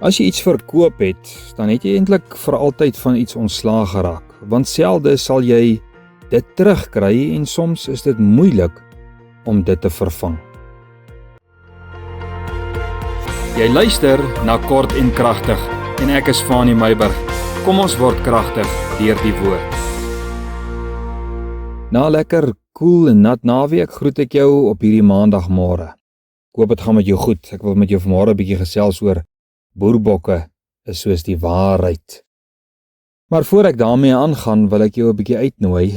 As jy iets verkoop het, dan het jy eintlik vir altyd van iets ontslae geraak, want selde sal jy dit terugkry en soms is dit moeilik om dit te vervang. Jy luister na Kort en Kragtig en ek is Fanie Meiburg. Kom ons word kragtig deur die woord. Na 'n lekker koel en nat naweek groet ek jou op hierdie maandagmôre. Ek hoop dit gaan met jou goed. Ek wil met jou vanmôre 'n bietjie gesels oor boerbokke is soos die waarheid. Maar voor ek daarmee aangaan, wil ek jou 'n bietjie uitnooi.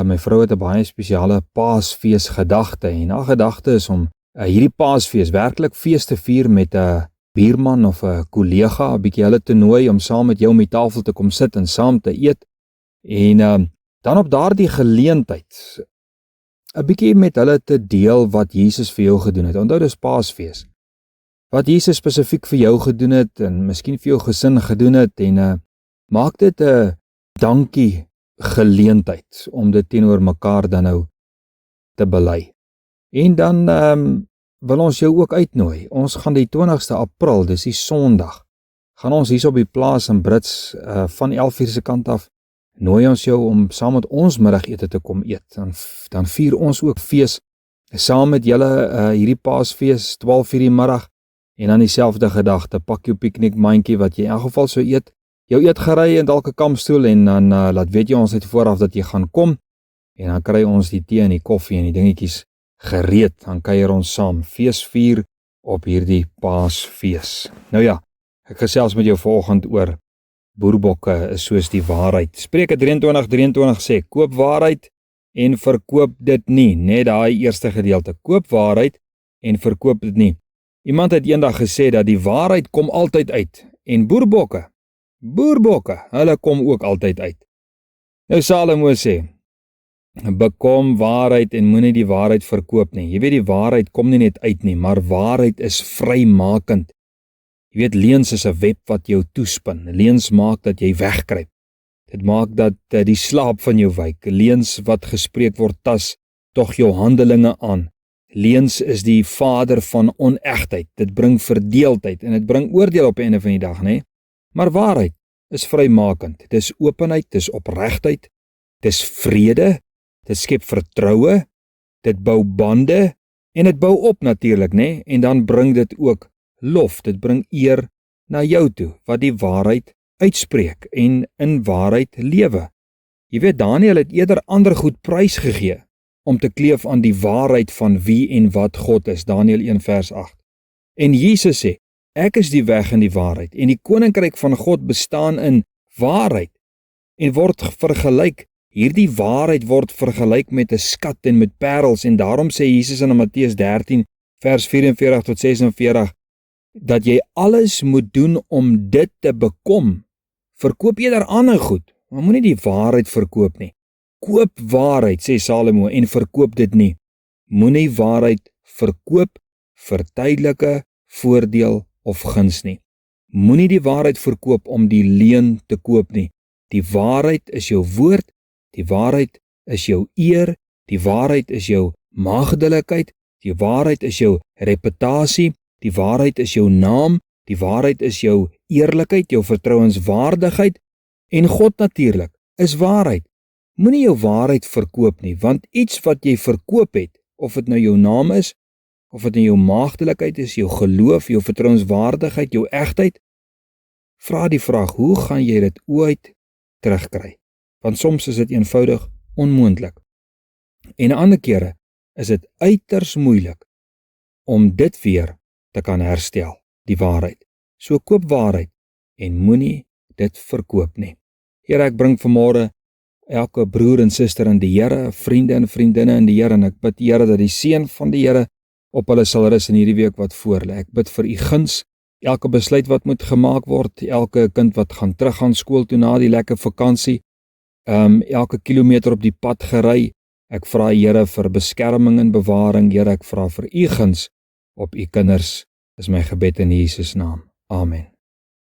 My vrou het 'n baie spesiale Paasfees gedagte en haar gedagte is om hierdie Paasfees werklik fees te vier met 'n buurman of 'n kollega, 'n bietjie hulle te nooi om saam met jou om die tafel te kom sit en saam te eet. En dan op daardie geleentheid 'n bietjie met hulle te deel wat Jesus vir jou gedoen het. Onthou dis Paasfees. Wat Jesus spesifiek vir jou gedoen het en miskien vir jou gesin gedoen het en maak dit 'n dankie geleentheid om dit teenoor mekaar dan nou te bely. En dan wil ons jou ook uitnooi. Ons gaan die 20ste April, dis die Sondag, gaan ons hier op die plaas in Brits van 11:00 se kant af nooi ons jou om saam met ons middagete te kom eet. Dan vier ons ook fees saam met julle hierdie Paasfees 12:00 die middag. En dan dieselfde gedagte, pak jou piknikmandjie wat jy in elk geval sou eet, jou eetgerei en dalk 'n kampstoel en dan laat weet jy ons uit vooraf dat jy gaan kom en dan kry ons die tee en die koffie en die dingetjies gereed, dan kuier ons saam, fees vier op hierdie Paasfees. Nou ja, ek gesels met jou vanoggend oor boerbokke is soos die waarheid. Spreuke 23:23 sê, koop waarheid en verkoop dit nie, net daai eerste gedeelte, koop waarheid en verkoop dit nie. Iemand het eendag gesê dat die waarheid kom altyd uit en boerbokke, hulle kom ook altyd uit. Nou Salomo sê, bekom waarheid en moenie die waarheid verkoop nie. Jy weet die waarheid kom nie net uit nie, maar waarheid is vrymakend. Jy weet leuns is 'n web wat jou toespin. Leuns maak dat jy wegkruip. Dit maak dat die slaap van jou wyk. Leuns wat gespreek word tas tog jou handelinge aan. Leuns is die vader van onegtheid. Dit bring verdeeldheid en dit bring oordeel op die einde van die dag, né? Maar waarheid is vrymakend. Dis openheid, dis opregtheid, dis vrede, dit skep vertroue, dit bou bande en dit bou op natuurlik, né? En dan bring dit ook lof, dit bring eer na jou toe wat die waarheid uitspreek en in waarheid lewe. Jy weet Daniël het eerder ander goed prys gegee om te kleef aan die waarheid van wie en wat God is, Daniël 1:8. En Jesus sê, ek is die weg en die waarheid, en die koninkryk van God bestaan in waarheid, en word vergelyk, hierdie waarheid word vergelyk met 'n skat en met parels, en daarom sê Jesus in Matteus 13, vers 44 tot 46, dat jy alles moet doen om dit te bekom. Verkoop eerder ander goed, maar moenie die waarheid verkoop nie. Koop waarheid, sê Salomo, en verkoop dit nie. Moenie waarheid verkoop vir tydelike voordeel of guns nie. Moenie die waarheid verkoop om die leuen te koop nie. Die waarheid is jou woord, die waarheid is jou eer, die waarheid is jou maagdelikheid, die waarheid is jou reputasie, die waarheid is jou naam, die waarheid is jou eerlikheid, jou vertrouenswaardigheid en God natuurlik is waarheid. Moenie jou waarheid verkoop nie, want iets wat jy verkoop het, of dit nou jou naam is, of dit nou jou maagdelikheid is, jou geloof, jou vertrouenswaardigheid, jou egtheid, vra die vraag, hoe gaan jy dit ooit terugkry? Want soms is dit eenvoudig onmoontlik. En ander kere is dit uiters moeilik om dit weer te kan herstel, die waarheid. So koop waarheid en moenie dit verkoop nie. Here, ek bring vanmôre elke broer en suster in die Here, vriende en vriendinne in die Here, en ek bid Here dat die seën van die Here op hulle sal rus in hierdie week wat voorlê. Ek bid vir u guns, elke besluit wat moet gemaak word, elke kind wat gaan terug gaan skool toe na die lekker vakansie, elke kilometer op die pad gery. Ek vra Here vir beskerming en bewaring. Here, ek vra vir u guns op u kinders, is my gebed in Jesus naam. Amen.